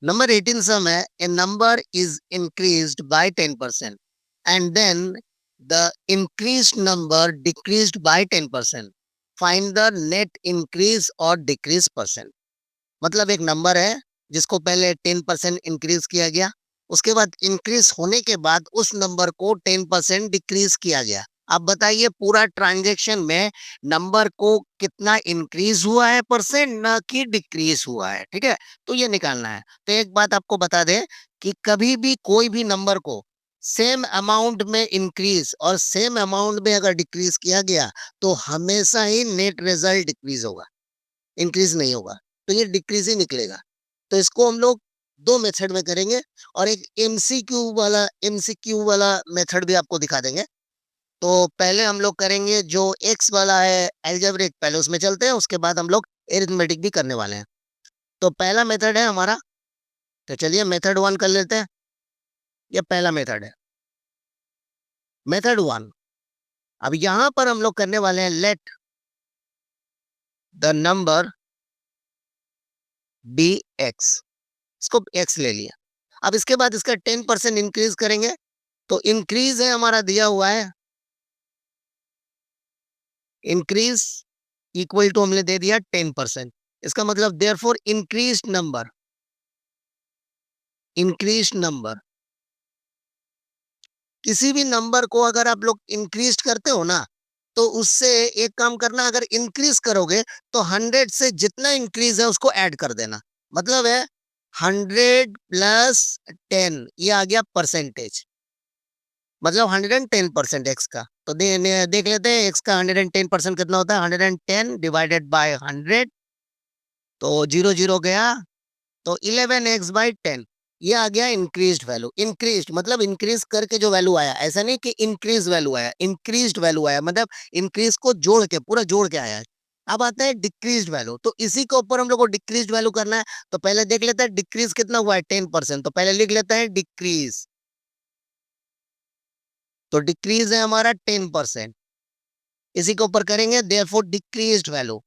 Number 18 sum है, a number is increased by 10% and then the increased number decreased by 10%. Find the net increase or decrease percent. मतलब एक number है जिसको पहले 10% increase किया गया, उसके बाद इंक्रीज होने के बाद उस नंबर को 10% डिक्रीज किया गया. आप बताइए पूरा ट्रांजेक्शन में नंबर को कितना इंक्रीज हुआ है परसेंट, ना कि डिक्रीज हुआ है. ठीक है, तो ये निकालना है. तो एक बात आपको बता दे कि कभी भी कोई भी नंबर को सेम अमाउंट में इंक्रीज और सेम अमाउंट में अगर डिक्रीज किया गया तो हमेशा ही नेट रिजल्ट डिक्रीज होगा, इंक्रीज नहीं होगा. तो ये डिक्रीज ही निकलेगा. तो इसको हम लोग दो मेथड में करेंगे और एक एमसीक्यू वाला मेथड भी आपको दिखा देंगे. तो पहले हम लोग करेंगे जो एक्स वाला है एल्जेब्रिक, पहले उसमें चलते हैं, उसके बाद हम लोग एरिथमेटिक भी करने वाले हैं. तो पहला मेथड है हमारा, तो चलिए मेथड वन कर लेते हैं. ये पहला मेथड है, मेथड वन. अब यहां पर हम लोग करने वाले हैं let the number be x. इसको एक्स ले लिया. अब इसके बाद इसका 10% इंक्रीज करेंगे. तो इंक्रीज है हमारा दिया हुआ है, इंक्रीज इक्वल टू हमने दे दिया 10%. इसका मतलब देयर फोर इंक्रीज नंबर. किसी भी नंबर को अगर आप लोग इंक्रीज करते हो ना, तो उससे एक काम करना, अगर इंक्रीज करोगे तो 100 से जितना इंक्रीज है उसको ऐड कर देना. मतलब है 100 + 10, ये आ गया परसेंटेज. मतलब 110% एक्स का. तो देख लेते हैं एक्स का 110% कितना होता है. 110 ÷ 100, तो जीरो जीरो गया, तो 11x/10. ये आ गया इंक्रीज्ड वैल्यू. इंक्रीज्ड मतलब इंक्रीज करके जो वैल्यू आया, ऐसा नहीं कि इंक्रीज वैल्यू आया, इंक्रीज्ड वैल्यू आया, मतलब इंक्रीज को जोड़ के पूरा जोड़ के आया है. अब आता है डिक्रीज्ड वैल्यू, तो इसी के ऊपर हम लोग को डिक्रीज्ड वैल्यू करना है. तो पहले देख लेते हैं डिक्रीज कितना हुआ है, 10%. तो पहले लिख लेते हैं डिक्रीज. तो डिक्रीज है हमारा 10%. इसी के ऊपर करेंगे देयरफॉर डिक्रीज्ड वैल्यू.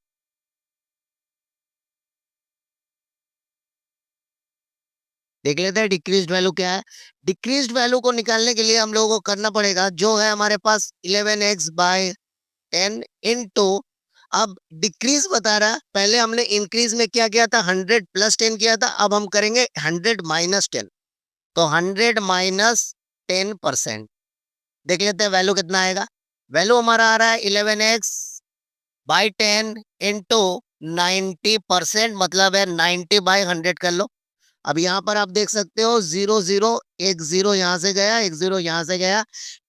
देख लेते हैं डिक्रीज्ड वैल्यू क्या है. डिक्रीज्ड वैल्यू को निकालने के लिए हम लोगों को करना पड़ेगा जो है हमारे पास 11x/10 इंटू. अब डिक्रीज बता रहा है, पहले हमने इंक्रीज में क्या किया था, 100 + 10 किया था. अब हम करेंगे 100 - 10. तो 100 - 10%. देख लेते हैं वैल्यू कितना आएगा. वैल्यू हमारा आ रहा है 11x/10 इंटू 90%, मतलब है 90/100 कर लो. अब यहाँ पर आप देख सकते हो जीरो जीरो, एक जीरो यहाँ से गया, एक जीरो यहाँ से गया,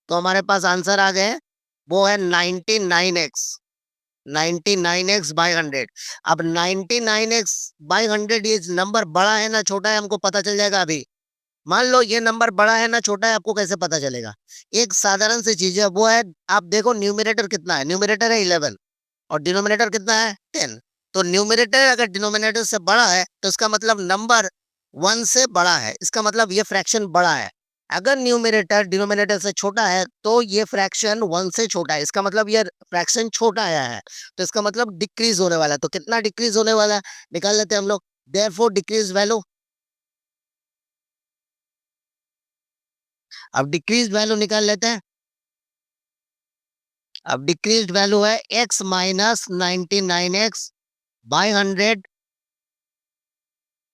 तो हमारे पास आंसर आ गए. वो है 99x. 99x/100. अब 99x/100 ये नंबर बड़ा है ना छोटा है हमको पता चल जाएगा अभी. मान लो ये नंबर बड़ा है ना छोटा है, आपको कैसे पता चलेगा. एक साधारण सी चीज है, वो है आप देखो न्यूमरेटर कितना है. न्यूमरेटर है 11 और डिनोमिनेटर कितना है 10. तो न्यूमरेटर अगर डिनोमिनेटर से बड़ा है तो इसका मतलब नंबर 1 से बड़ा है, इसका मतलब ये फ्रैक्शन बड़ा है. अगर न्यूमरेटर डिनोमिनेटर से छोटा है तो ये फ्रैक्शन 1 से छोटा है, इसका मतलब ये फ्रैक्शन छोटा आया है. तो इसका मतलब डिक्रीज होने वाला है. तो कितना डिक्रीज होने वाला है निकाल लेते हैं हम लोग. Therefore decrease value. अब डिक्रीज वैल्यू निकाल लेते हैं. अब डिक्रीज वैल्यू है x - 99x/100.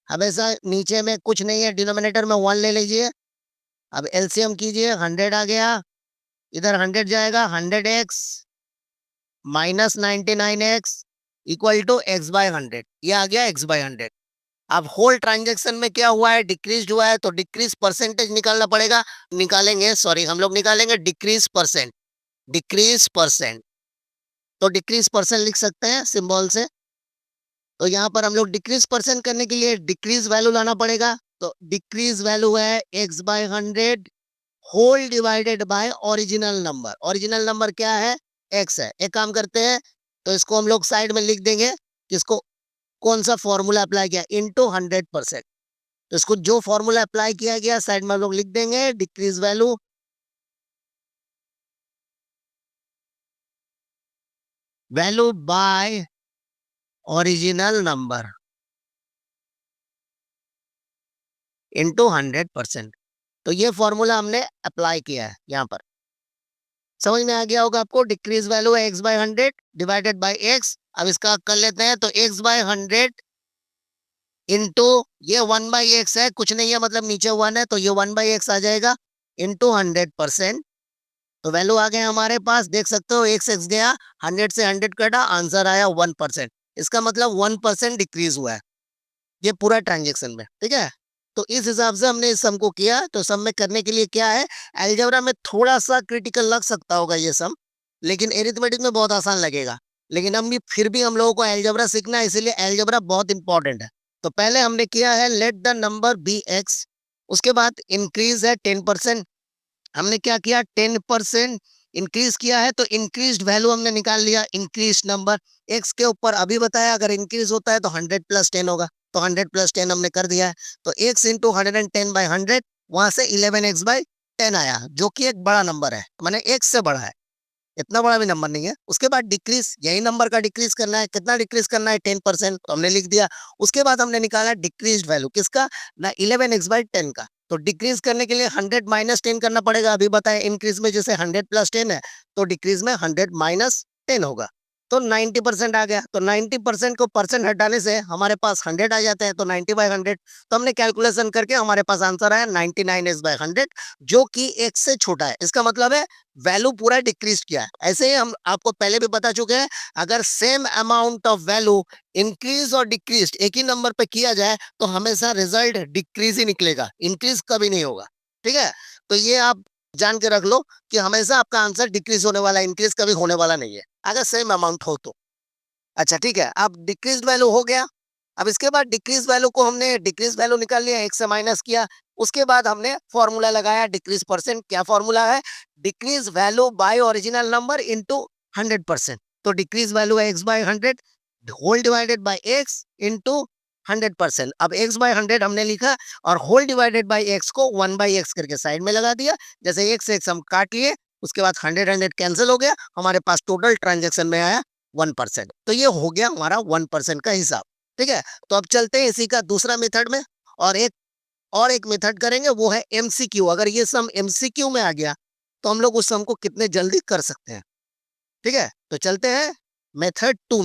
हमेशा नीचे में कुछ नहीं है, डिनोमिनेटर में 1 ले लीजिए. अब एलसीएम कीजिए, 100 आ गया, इधर 100 जाएगा. 100x -99x equal to x/100. ये आ गया x/100. अब होल ट्रांजेक्शन में क्या हुआ है, डिक्रीज हुआ है, तो डिक्रीज परसेंटेज निकालना पड़ेगा. निकालेंगे, सॉरी हम लोग निकालेंगे डिक्रीज परसेंट. Decrease percent. तो डिक्रीज परसेंट लिख सकते हैं सिंबल से. तो यहाँ पर हम लोग डिक्रीज परसेंट करने के लिए डिक्रीज वैल्यू लाना पड़ेगा. तो डिक्रीज वैल्यू है x/100 whole divided by original number. Original number क्या है, x है. एक काम करते हैं, तो इसको हम लोग साइड में लिख देंगे. इसको कौन सा फॉर्मूला अप्लाई किया, इंटू 100%. तो इसको जो फॉर्मूला अप्लाई किया गया साइड में हम लोग लिख देंगे. Decrease value value by original number. Into 100%। तो ये फॉर्मूला हमने अप्लाई किया है यहाँ पर। समझ में आ गया होगा आपको। डिक्रीज वैल्यू है x by 100 divided by x. अब इसका कर लेते हैं, तो एक्स बाय 100 इंटू ये 1/x है, कुछ नहीं है मतलब नीचे 1 है, तो ये 1/x आ जाएगा इंटू 100%। तो वैल्यू आ गए हमारे पास, देख सकते हो x गया, 100 से 100 कटा, आंसर आया 1%। इसका मतलब 1% डिक्रीज हुआ है ये पूरा ट्रांजेक्शन में, ठीक है। तो इस हिसाब से हमने इस सम को किया। तो सम में करने के लिए क्या है, अलजेब्रा में थोड़ा सा क्रिटिकल लग सकता होगा ये सम, लेकिन एरिथमेटिक में बहुत आसान लगेगा। लेकिन हम भी फिर भी हम लोगों को अलजेब्रा सीखना है, इसीलिए अलजेब्रा बहुत इंपॉर्टेंट है। तो पहले हमने किया है let the number be x, उसके बाद इंक्रीज है 10%। हमने क्या किया, 10% इंक्रीज किया है, तो इंक्रीज वैल्यू हमने निकाल लिया, इंक्रीज नंबर एक्स के ऊपर। अभी बताया अगर इंक्रीज होता है तो 100+10 होगा, तो 100+10 हमने कर दिया है। तो एक्स इंटू 110/100, वहां से 11x/10 आया, जो कि एक बड़ा नंबर है, माने एक्स से बड़ा है, इतना बड़ा भी नंबर नहीं है। उसके बाद डिक्रीज, यही नंबर का डिक्रीज करना है। कितना डिक्रीज करना है, 10%, तो हमने लिख दिया। उसके बाद हमने निकाला डिक्रीज वैल्यू किसका, ना 11x/10 का। तो डिक्रीज करने के लिए 100 - 10 करना पड़ेगा। अभी बताए इंक्रीज में जैसे 100+10 है, तो डिक्रीज में 100 - 10 होगा, तो 90% आ गया। तो 90% को परसेंट हटाने से हमारे पास 100 आ जाते हैं, तो 90/100। तो हमने कैलकुलेशन करके हमारे पास आंसर आया 99s/100, जो कि एक से छोटा है। इसका मतलब है वैल्यू पूरा डिक्रीज किया है। ऐसे ही हम आपको पहले भी बता चुके हैं, अगर same amount of value increase or decrease एक ही नंबर पे किया जाए, तो हमेशा रिजल्ट डिक्रीज ही निकलेगा, इंक्रीज कभी नहीं होगा, ठीक है। तो ये आप जान के रख लो कि हमेशा आपका आंसर डिक्रीज होने वाला है, इंक्रीज कभी होने वाला नहीं है, अगर सेम अमाउंट हो तो। अच्छा ठीक है, अब डिक्रीज वैल्यू हो गया। अब इसके बाद डिक्रीज वैल्यू को हमने डिक्रीज वैल्यू निकाल लिया, एक से माइनस किया। उसके बाद हमने फॉर्मूला लगाया डिक्रीज परसेंट। क्या फॉर्मूला है, decrease value by original number into 100%। तो डिक्रीज वैल्यू है x by 100 whole divided by x into 100%। अब एक्स बाय 100 हमने लिखा, और होल डिवाइडेड बाय एक्स को 1/x करके साइड में लगा दिया। जैसे एक्स एक्स हम काट लिए, उसके बाद 100 कैंसिल हो गया, हमारे पास टोटल ट्रांजेक्शन में आया 1%। तो ये हो गया हमारा 1% का हिसाब, ठीक है। तो अब चलते हैं इसी का दूसरा मेथड में, और एक मेथड करेंगे, वो है एमसीक्यू। अगर ये सम एमसीक्यू में आ गया, तो हम लोग उस सम को कितने जल्दी कर सकते हैं, ठीक है। तो चलते हैं मेथड 2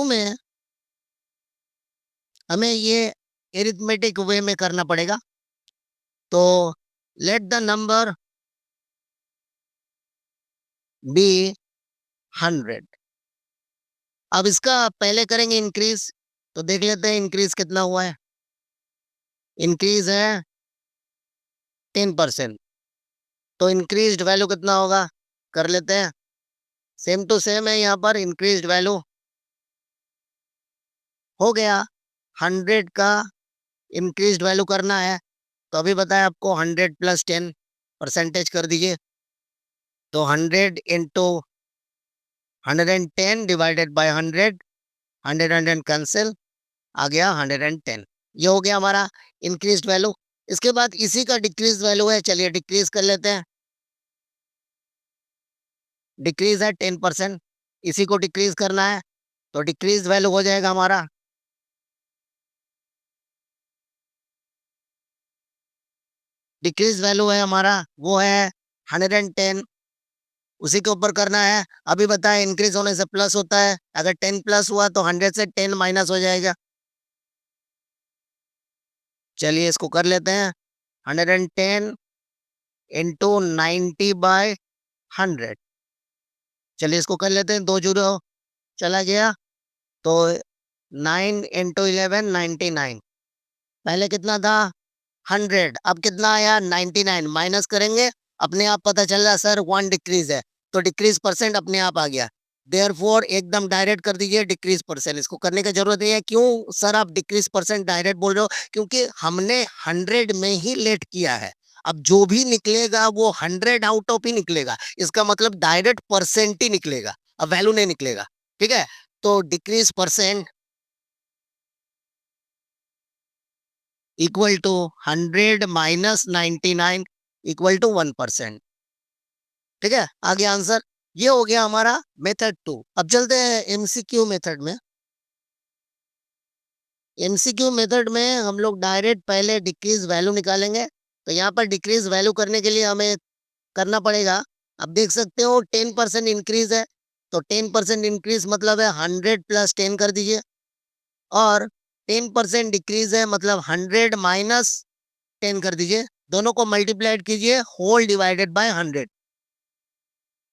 में हमें ये एरिथमेटिक वे में करना पड़ेगा। तो लेट द नंबर बी 100। अब इसका पहले करेंगे इंक्रीज, तो देख लेते हैं इंक्रीज कितना हुआ है। इंक्रीज है 10%, तो इंक्रीज्ड वैल्यू कितना होगा, कर लेते हैं। सेम टू सेम है, यहाँ पर इंक्रीज्ड वैल्यू हो गया 100 का, इंक्रीज्ड वैल्यू करना है। तो अभी बताया आपको 100+10 परसेंटेज कर दीजिए, तो 100 इंटू 110 डिवाइडेड बाय 100, 100 कैंसिल, आ गया 110। ये हो गया हमारा इंक्रीज्ड वैल्यू। इसके बाद इसी का डिक्रीज वैल्यू है, चलिए डिक्रीज कर लेते हैं। डिक्रीज है 10%, इसी को डिक्रीज करना है, तो डिक्रीज वैल्यू हो जाएगा हमारा, डिक्रीज वैल्यू है हमारा, वो है 110, उसी के ऊपर करना है। अभी बताए इंक्रीज होने से प्लस होता है, अगर 10 प्लस हुआ तो 100 से 10 माइनस हो जाएगा। चलिए इसको कर लेते हैं, 110 इंटू 90/100। चलिए इसको कर लेते हैं, 2 जीरो चला गया, तो 9 इंटू 11 99। पहले कितना था 100, अब कितना आया 99, माइनस करेंगे, अपने आप पता चल रहा सर 1 डिक्रीज है, तो डिक्रीज परसेंट अपने आप आ गया। देयरफॉर एकदम डायरेक्ट कर दीजिए डिक्रीज परसेंट, इसको करने की जरूरत नहीं है। क्यों सर आप डिक्रीज परसेंट डायरेक्ट बोल रहे हो, क्योंकि हमने 100 में ही लेट किया है। अब जो भी निकलेगा वो 100 आउट ऑफ ही निकलेगा, इसका मतलब डायरेक्ट परसेंट ही निकलेगा, अब वैल्यू नहीं निकलेगा, ठीक है। तो decrease percent equal to 100 - 99 equal to 1%, ठीक है। आगे आंसर ये हो गया हमारा मेथड 2। अब चलते हैं एमसीक्यू मेथड में। एमसीक्यू मेथड में हम लोग डायरेक्ट पहले डिक्रीज वैल्यू निकालेंगे। तो यहाँ पर डिक्रीज वैल्यू करने के लिए हमें करना पड़ेगा, अब देख सकते हो 10% इंक्रीज है, तो 10% इंक्रीज मतलब है 100 प्लस 10 कर दीजिए, और 10% डिक्रीज है मतलब 100 माइनस 10 कर दीजिए, दोनों को मल्टीप्लाइड कीजिए, होल डिवाइडेड बाय 100,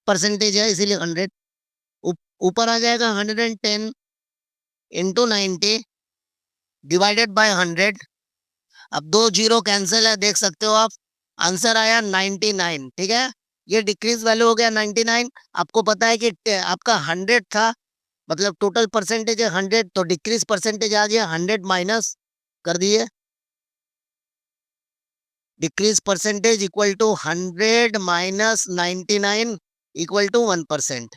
परसेंटेज है इसीलिए 100, ऊपर आ जाएगा 110 इंटू 90 डिवाइडेड बाय 100। अब दो जीरो कैंसिल है, देख सकते हो आप, आंसर आया 99। ठीक है, ये डिक्रीज वैल्यू हो गया 99। आपको पता है कि आपका 100 था, मतलब टोटल परसेंटेज है 100, तो डिक्रीज परसेंटेज आ गया 100 माइनस कर दिए, decrease percentage equal to 100 minus 99 equal to 1%।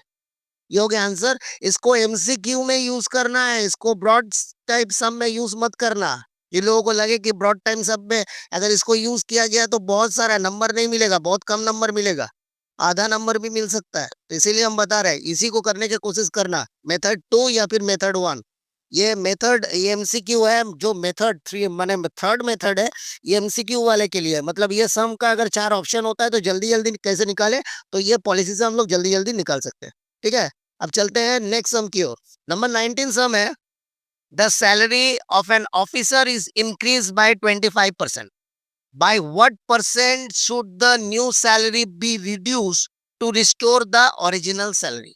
ये हो गया आंसर। इसको एमसीक्यू में यूज करना है, इसको ब्रॉड टाइप सम में यूज मत करना। ये लोगों को लगे कि ब्रॉड टाइम सब में अगर इसको यूज किया गया तो बहुत सारा नंबर नहीं मिलेगा, बहुत कम नंबर मिलेगा, आधा नंबर भी मिल सकता है, तो इसीलिए हम बता रहे हैं इसी को करने की कोशिश करना, मेथड 2 या फिर मेथड 1। ये मेथड ये एमसीक्यू है, जो मेथड 3 माने थर्ड मेथड है, ये एमसीक्यू वाले के लिए है। मतलब ये सम का अगर 4 ऑप्शन होता है तो जल्दी जल्दी कैसे निकाले, तो ये पॉलिसी से हम लोग जल्दी जल्दी निकाल सकते हैं। ठीक है, अब चलते हैं नेक्स्ट सम की ओर। नंबर 19 सम है, the salary of an officer is increase by 25%, by what percent should the new salary be reduced to restore the original salary?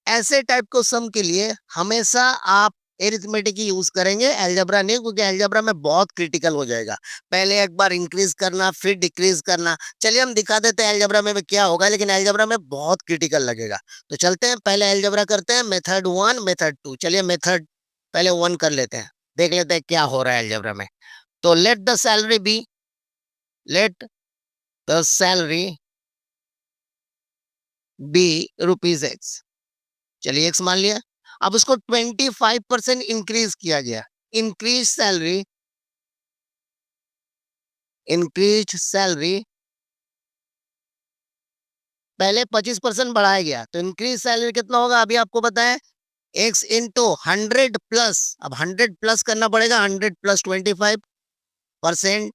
ऐसे टाइप को सम के लिए हमेशा आप एरिथमेटिक ही यूज करेंगे, एलजेब्रा नहीं, क्योंकि एलजेब्रा में बहुत क्रिटिकल हो जाएगा, पहले एक बार इंक्रीज करना फिर डिक्रीज करना। चलिए हम दिखा देते हैं एलजेब्रा में क्या होगा, लेकिन एलजेब्रा में बहुत क्रिटिकल लगेगा। तो चलते हैं पहले एलजेब्रा करते हैं, मेथड 1 मेथड 2। चलिए मेथड पहले 1 कर लेते हैं, देख लेते हैं क्या हो रहा है एलजेब्रा में। तो let the salary be rupees x. चलिए एक्स मान लिया, अब उसको 25% इंक्रीज किया गया, इंक्रीज सैलरी, इंक्रीज सैलरी पहले 25% बढ़ाया गया, तो इंक्रीज सैलरी कितना होगा अभी आपको पता है, एक्स इंटू 100 प्लस, अब 100 प्लस करना पड़ेगा, 100 प्लस 25%,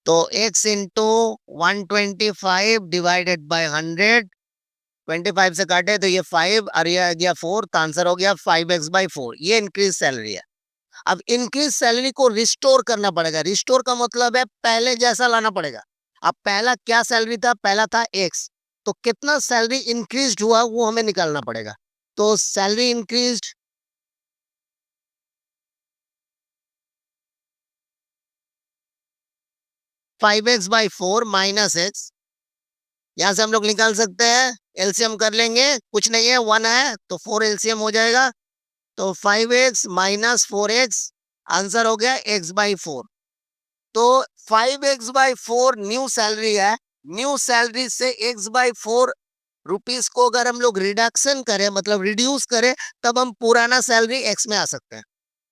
तो एक्स इंटू 125 डिवाइडेड बाय 100, 25 से काटे तो ये 5 और ये आ गया 4, तो आंसर हो गया 5x/4। ये इंक्रीज सैलरी है। अब इंक्रीज सैलरी को रिस्टोर करना पड़ेगा, रिस्टोर का मतलब है पहले जैसा लाना पड़ेगा। अब पहला क्या सैलरी था, पहला था एक्स, तो कितना सैलरी इंक्रीज हुआ वो हमें निकालना पड़ेगा। तो salary increase 5x/4 minus x, यहां से हम लोग निकाल सकते हैं, एलसीएम कर लेंगे, कुछ नहीं है 1 है तो 4 एलसीएम हो जाएगा, तो 5x माइनस 4x, आंसर हो गया x/4। तो 5x/4 न्यू सैलरी है, न्यू सैलरी से x/4 रुपीस को अगर हम लोग रिडक्शन करें मतलब रिड्यूस करें, तब हम पुराना सैलरी एक्स में आ सकते हैं।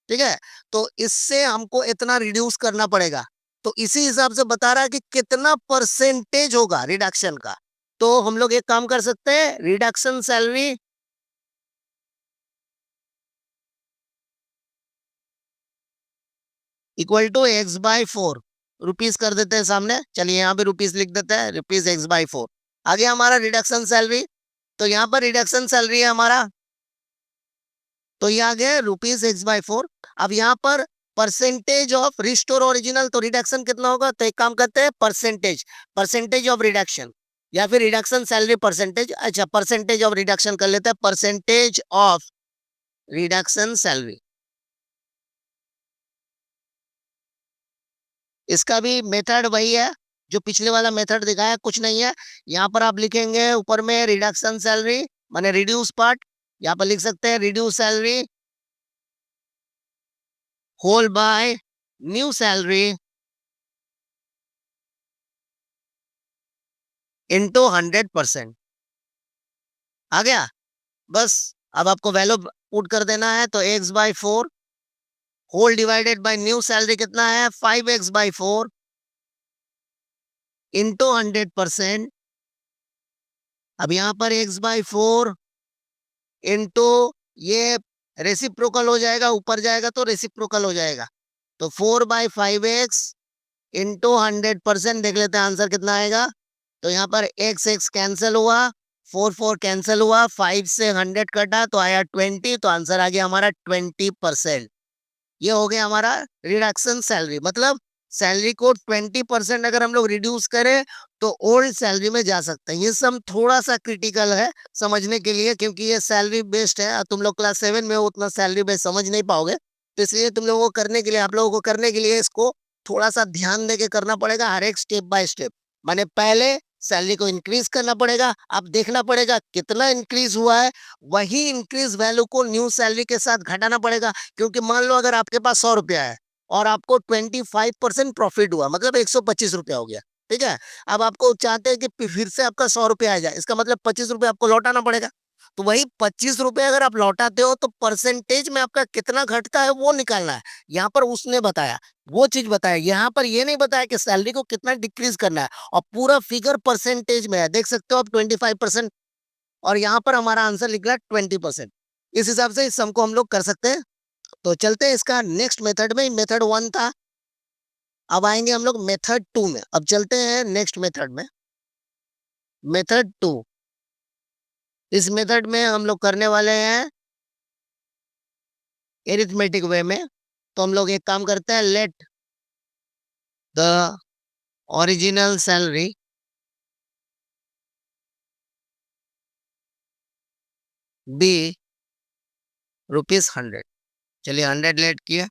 ठीक है, तो इससे हमको इतना रिड्यूस करना पड़ेगा, तो इसी हिसाब से बता रहा है कि कितना परसेंटेज होगा रिडक्शन का। तो हम लोग एक काम कर सकते हैं, reduction salary equal to x/4 rupees कर देते हैं सामने, चलिए यहाँ पे रुपीस लिख देते हैं, रुपीस x/4 आ गया हमारा रिडक्शन सैलरी। तो यहाँ पर रिडक्शन सैलरी है हमारा, तो ये आ गया रुपीस x/4। अब यहाँ पर परसेंटेज ऑफ रिस्टोर ओरिजिनल, तो रिडक्शन कितना होगा, तो एक काम करते हैं परसेंटेज, परसेंटेज ऑफ रिडक्शन या फिर रिडक्शन सैलरी परसेंटेज, अच्छा परसेंटेज ऑफ रिडक्शन कर लेते हैं, परसेंटेज ऑफ रिडक्शन सैलरी। इसका भी मेथड वही है जो पिछले वाला मेथड दिखाया, कुछ नहीं है। यहाँ पर आप लिखेंगे ऊपर में रिडक्शन सैलरी माने रिड्यूस पार्ट, यहाँ पर लिख सकते हैं reduce salary whole by new salary into 100%। आ गया, बस अब आपको वैल्यू पुट कर देना है, तो x/4 whole divided by new salary कितना है 5x/4 इंटू 100%। अब यहाँ पर x/4 इंटू ये रेसिप्रोकल हो जाएगा, ऊपर जाएगा तो रेसिप्रोकल हो जाएगा। तो 4/5x इंटू 100%, देख लेते हैं आंसर कितना आएगा। तो यहाँ पर एक्स एक्स कैंसिल हुआ, 4 4 कैंसिल हुआ, 5 से 100 कटा तो आया 20, तो आंसर आ गया हमारा 20%। ये हो गया हमारा रिडक्शन सैलरी, मतलब सैलरी को 20% अगर हम लोग रिड्यूस करें तो ओल्ड सैलरी में जा सकते हैं। ये सब थोड़ा सा क्रिटिकल है समझने के लिए, क्योंकि ये सैलरी बेस्ड है, तुम लोग क्लास 7 में हो, उतना सैलरी बेस्ड समझ नहीं पाओगे। तो इसलिए तुम लोगों को करने के लिए, आप लोगों को करने के लिए इसको थोड़ा सा ध्यान दे के करना पड़ेगा, हर एक स्टेप बाय स्टेप। माने पहले सैलरी को इंक्रीज करना पड़ेगा, अब देखना पड़ेगा कितना इंक्रीज हुआ है, वही इंक्रीज वैल्यू को न्यू सैलरी के साथ घटाना पड़ेगा। क्योंकि मान लो अगर आपके पास 100 रुपया है और आपको 25% प्रॉफिट हुआ, मतलब 125 रुपया हो गया, ठीक है। अब आपको चाहते हैं कि फिर से आपका 100 रुपया आ जाए, इसका मतलब 25 रुपया आपको लौटाना पड़ेगा। तो वही 25 रुपये अगर आप लौटाते हो तो परसेंटेज में आपका कितना घटता है वो निकालना है। यहाँ पर उसने बताया, वो चीज बताया, यहाँ पर ये नहीं बताया कि सैलरी को कितना डिक्रीज करना है, और पूरा फिगर परसेंटेज में है, देख सकते हो आप 25%। और यहाँ पर हमारा आंसर निकला 20%। इस हिसाब से इस सम को हम लोग कर सकते हैं। तो चलते हैं इसका नेक्स्ट मेथड में। मेथड 1 था, अब आएंगे हम लोग मेथड 2 में। अब चलते हैं नेक्स्ट मेथड में, मेथड 2। इस मेथड में हम लोग करने वाले हैं एरिथमेटिक वे में। तो हम लोग एक काम करते हैं, let the original salary be ₹100। चलिए 100 लेट किया।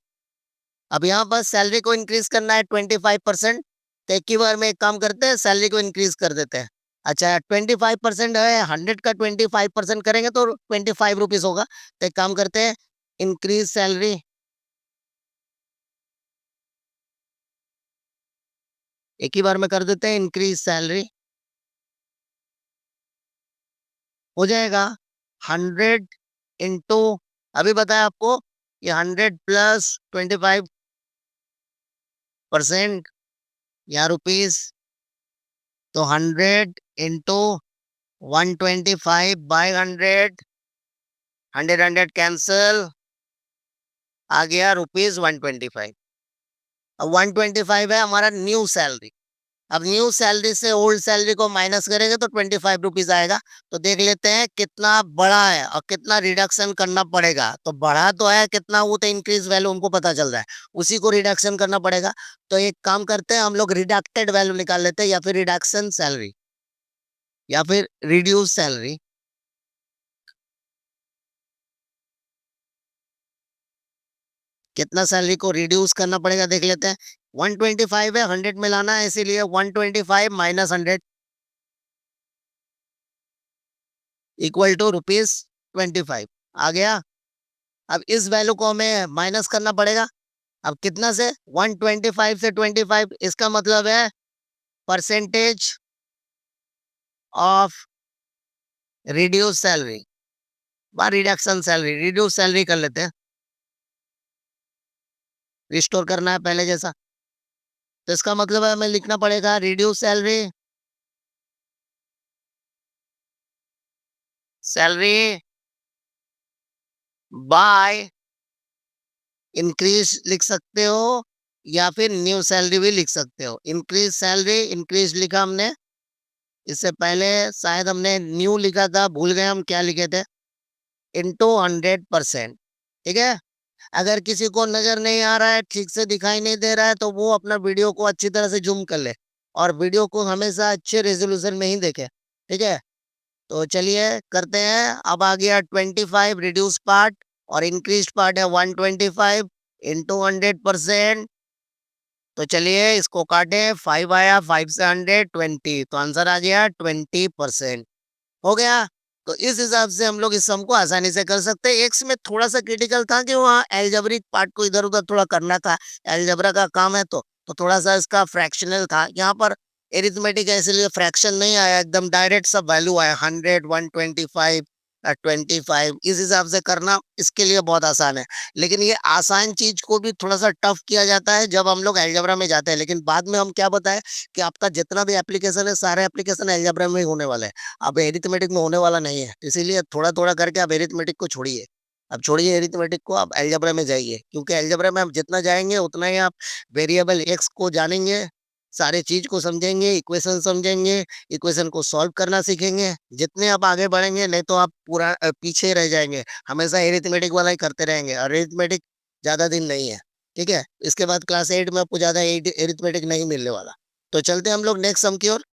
अब यहाँ पर सैलरी को इंक्रीज करना है 25%। तो एक ही बार में एक काम करते हैं, सैलरी को इंक्रीज कर देते हैं। अच्छा 25% है, 100 का 25% करेंगे तो ₹25 होगा। तो एक काम करते हैं, इंक्रीज सैलरी, एक ही बार में कर देते हैं, इंक्रीज सैलरी हो जाएगा 100 इंटू, अभी बताया आपको, ये 100 प्लस 25% या रुपीज, तो 100 इंटू 125/100, 100 100 कैंसल, आ गया ₹125। अब 125 है हमारा न्यू सैलरी। अब न्यू सैलरी से ओल्ड सैलरी को माइनस करेंगे तो ₹25 आएगा। तो देख लेते हैं कितना बड़ा है और कितना रिडक्शन करना पड़ेगा। तो बढ़ा तो है कितना, वो तो इंक्रीज वैल्यू उनको पता चल रहा है, उसी को रिडक्शन करना पड़ेगा। तो एक काम करते हैं, हम लोग रिडक्टेड वैल्यू निकाल लेते हैं, या फिर रिडक्शन सैलरी, या फिर रिड्यूस सैलरी। कितना सैलरी को रिड्यूस करना पड़ेगा देख लेते हैं। 125 है, 100 में लाना है, इसीलिए 125 माइनस 100 इक्वल टू ₹25 आ गया। अब इस वैल्यू को हमें माइनस करना पड़ेगा। अब कितना से, 125 से 25, इसका मतलब है परसेंटेज ऑफ रिड्यूस सैलरी बा रिडक्शन सैलरी। रिड्यूस सैलरी कर लेते हैं, रिस्टोर करना है पहले जैसा। तो इसका मतलब है हमें लिखना पड़ेगा reduce salary, salary by increase लिख सकते हो, या फिर न्यू सैलरी भी लिख सकते हो। इंक्रीज सैलरी, इंक्रीज लिखा हमने, इससे पहले शायद हमने न्यू लिखा था, भूल गए हम क्या लिखे थे, इंटू 100%। ठीक है। अगर किसी को नजर नहीं आ रहा है, ठीक से दिखाई नहीं दे रहा है, तो वो अपना वीडियो को अच्छी तरह से जूम कर ले, और वीडियो को हमेशा अच्छे रेजोल्यूशन में ही देखे। ठीक है। तो चलिए करते हैं। अब आ गया 25 रिड्यूस पार्ट, और इंक्रीज पार्ट है 125 इंटू 100%। तो चलिए इसको काटे, 5 आया, 5 से 100 20, तो आंसर आ गया 20% हो गया। तो इस हिसाब से हम लोग इस सम को आसानी से कर सकते हैं। एक्स में थोड़ा सा क्रिटिकल था कि वहाँ एल्जेब्रिक पार्ट को इधर उधर थोड़ा करना था, एल्जेब्रा का काम है, तो थोड़ा सा इसका फ्रैक्शनल था। यहाँ पर एरिथमेटिक है, इसलिए फ्रैक्शन नहीं आया, एकदम डायरेक्ट सब वैल्यू आया, 100 125 25। इस हिसाब से करना इसके लिए बहुत आसान है। लेकिन ये आसान चीज को भी थोड़ा सा टफ किया जाता है जब हम लोग एल्जेब्रा में जाते हैं। लेकिन बाद में हम क्या बताएं कि आपका जितना भी एप्लीकेशन है, सारे एप्लीकेशन एल्जेब्रा में ही होने वाले हैं, अब एरिथमेटिक में होने वाला नहीं है। इसीलिए थोड़ा थोड़ा करके आप एरिथमेटिक को छोड़िए। अब छोड़िए एरिथमेटिक को, आप अलजेब्रा में जाइए, क्योंकि अलजेब्रा में आप जितना जाएंगे उतना ही आप वेरिएबल एक्स को जानेंगे, सारे चीज को समझेंगे, इक्वेशन समझेंगे, इक्वेशन को सॉल्व करना सीखेंगे। जितने आप आगे बढ़ेंगे, नहीं तो आप पूरा पीछे रह जाएंगे, हमेशा एरिथमेटिक वाला ही करते रहेंगे, और एरिथमेटिक ज्यादा दिन नहीं है। ठीक है, इसके बाद क्लास 8 में आपको ज्यादा एरिथमेटिक नहीं मिलने वाला। तो चलते हैं हम लोग नेक्स्ट सम की ओर।